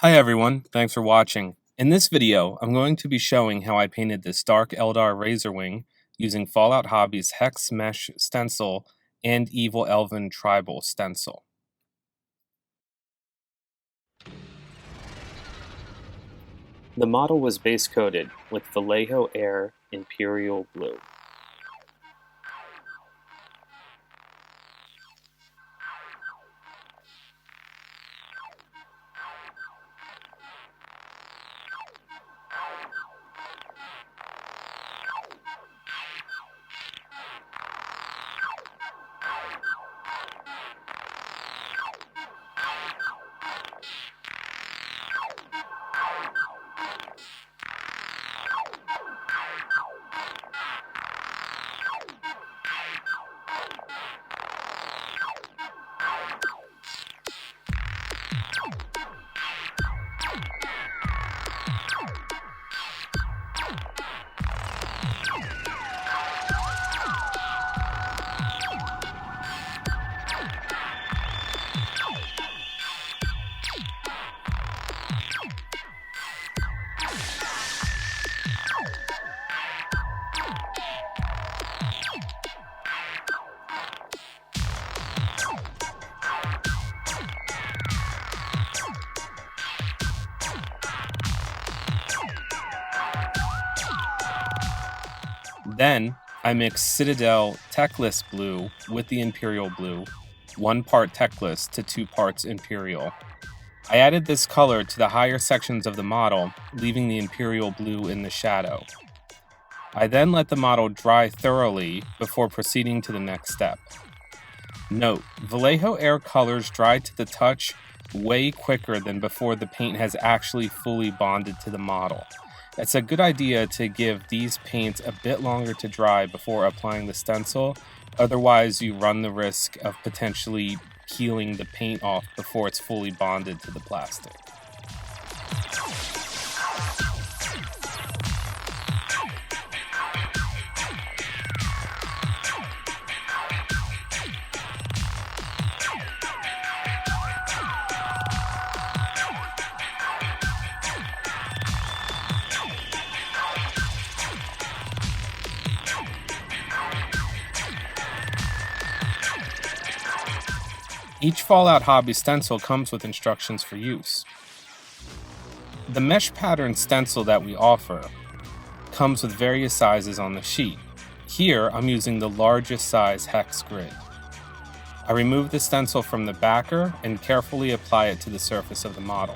Hi everyone, thanks for watching. In this video, I'm going to be showing how I painted this Dark Eldar Razorwing using Fallout Hobbies Hex Mesh Stencil and Evil Elven Tribal Stencil. The model was base coated with Vallejo Air Imperial Blue. Then, I mixed Citadel Techless Blue with the Imperial Blue, 1 part Techless to 2 parts Imperial. I added this color to the higher sections of the model, leaving the Imperial Blue in the shadow. I then let the model dry thoroughly before proceeding to the next step. Note, Vallejo Air colors dry to the touch way quicker than before the paint has actually fully bonded to the model. It's a good idea to give these paints a bit longer to dry before applying the stencil, otherwise you run the risk of potentially peeling the paint off before it's fully bonded to the plastic. Each Fallout Hobby stencil comes with instructions for use. The mesh pattern stencil that we offer comes with various sizes on the sheet. Here, I'm using the largest size hex grid. I remove the stencil from the backer and carefully apply it to the surface of the model.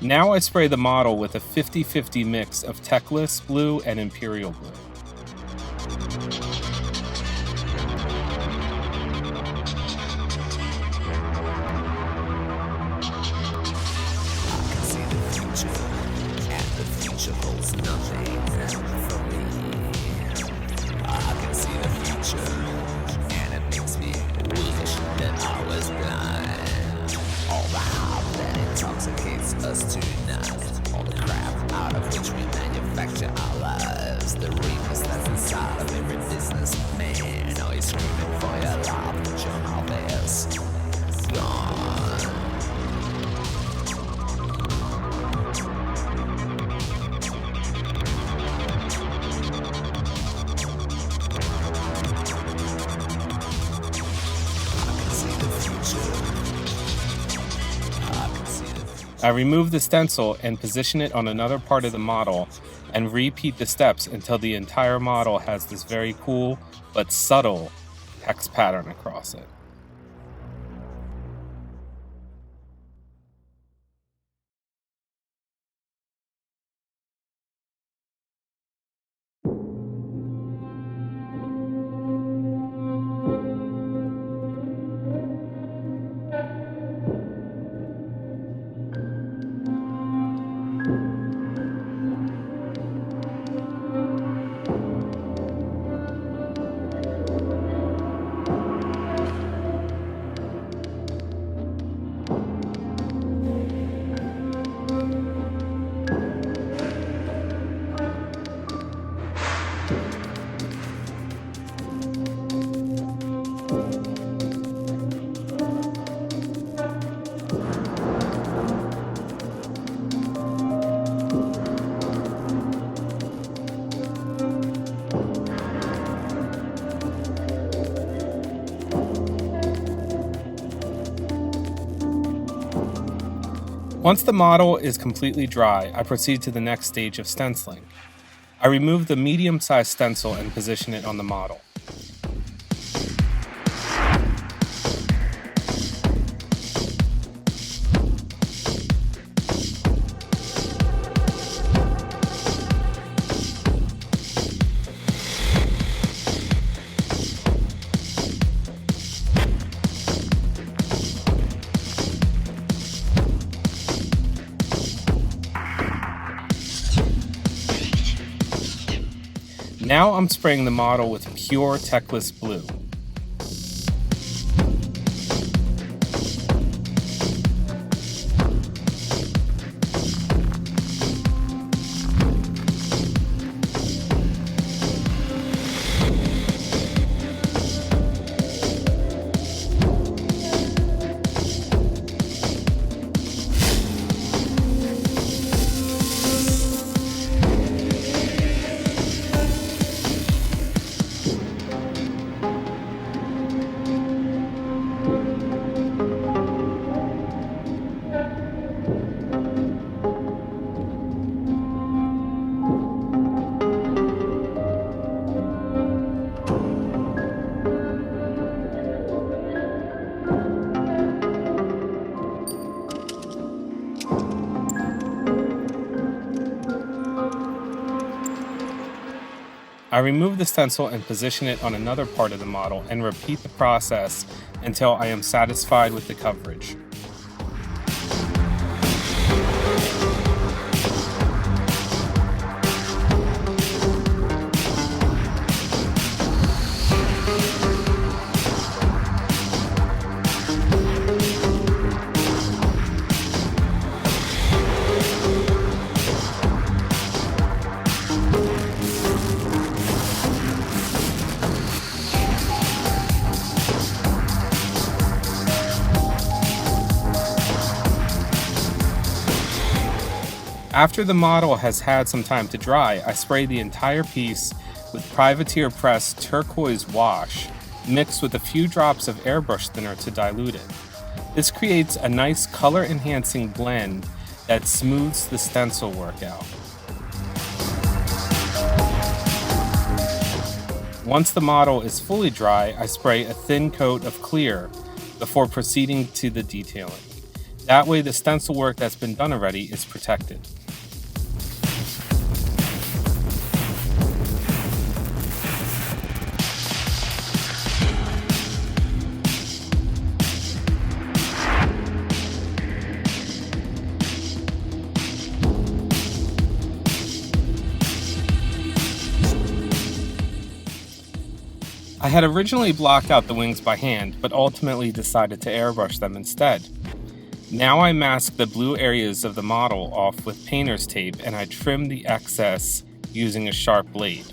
Now I spray the model with a 50-50 mix of Techless Blue and Imperial Blue. Us tonight, all the crap out of which we manufacture our lives. The reapers that's inside of every businessman. Always screaming for your life, but your mouth is gone. I remove the stencil and position it on another part of the model and repeat the steps until the entire model has this very cool but subtle hex pattern across it. Once the model is completely dry, I proceed to the next stage of stenciling. I remove the medium-sized stencil and position it on the model. Now I'm spraying the model with pure Techless blue. I remove the stencil and position it on another part of the model and repeat the process until I am satisfied with the coverage. After the model has had some time to dry, I spray the entire piece with Privateer Press Turquoise Wash, mixed with a few drops of airbrush thinner to dilute it. This creates a nice color-enhancing blend that smooths the stencil work out. Once the model is fully dry, I spray a thin coat of clear before proceeding to the detailing. That way the stencil work that's been done already is protected. I had originally blocked out the wings by hand, but ultimately decided to airbrush them instead. Now I mask the blue areas of the model off with painter's tape and I trim the excess using a sharp blade.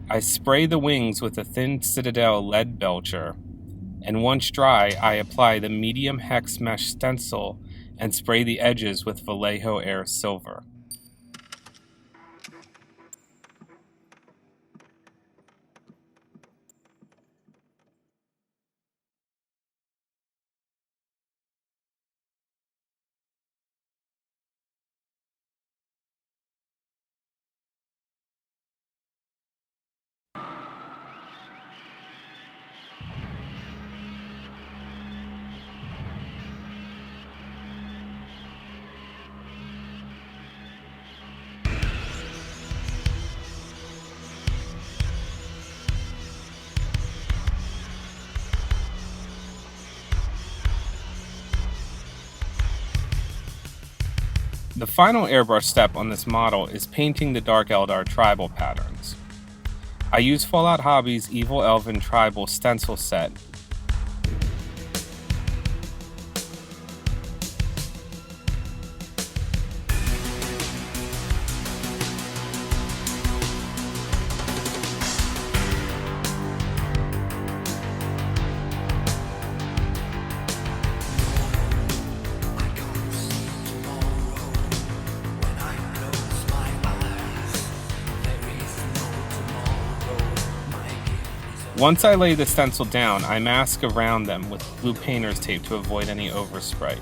I spray the wings with a thin Citadel lead belcher, and once dry, I apply the medium hex mesh stencil and spray the edges with Vallejo Air Silver. The final airbrush step on this model is painting the Dark Eldar tribal patterns. I use Fallout Hobbies' Evil Elven Tribal Stencil set. Once I lay the stencil down, I mask around them with blue painter's tape to avoid any overspray.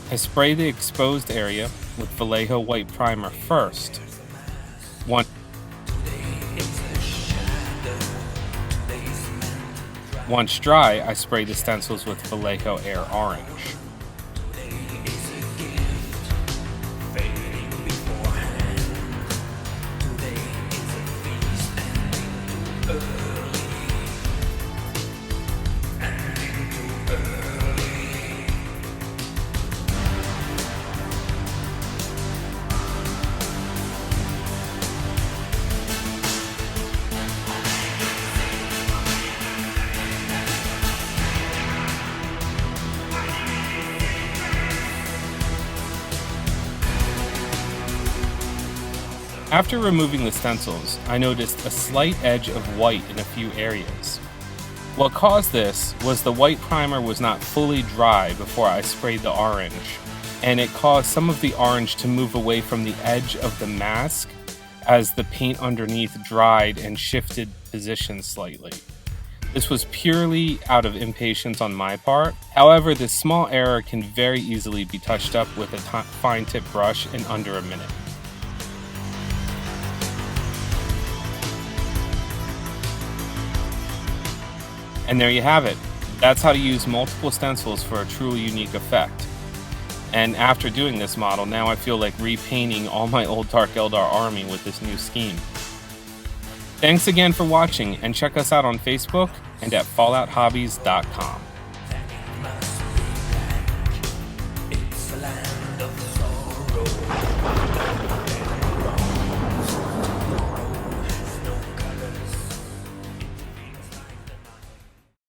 I spray the exposed area with Vallejo white primer first. Once dry, I spray the stencils with Vallejo Air Orange. After removing the stencils, I noticed a slight edge of white in a few areas. What caused this was the white primer was not fully dry before I sprayed the orange, and it caused some of the orange to move away from the edge of the mask as the paint underneath dried and shifted position slightly. This was purely out of impatience on my part. However, this small error can very easily be touched up with a fine tip brush in under a minute. And there you have it. That's how to use multiple stencils for a truly unique effect. And after doing this model, now I feel like repainting all my old Dark Eldar army with this new scheme. Thanks again for watching, and check us out on Facebook and at fallouthobbies.com.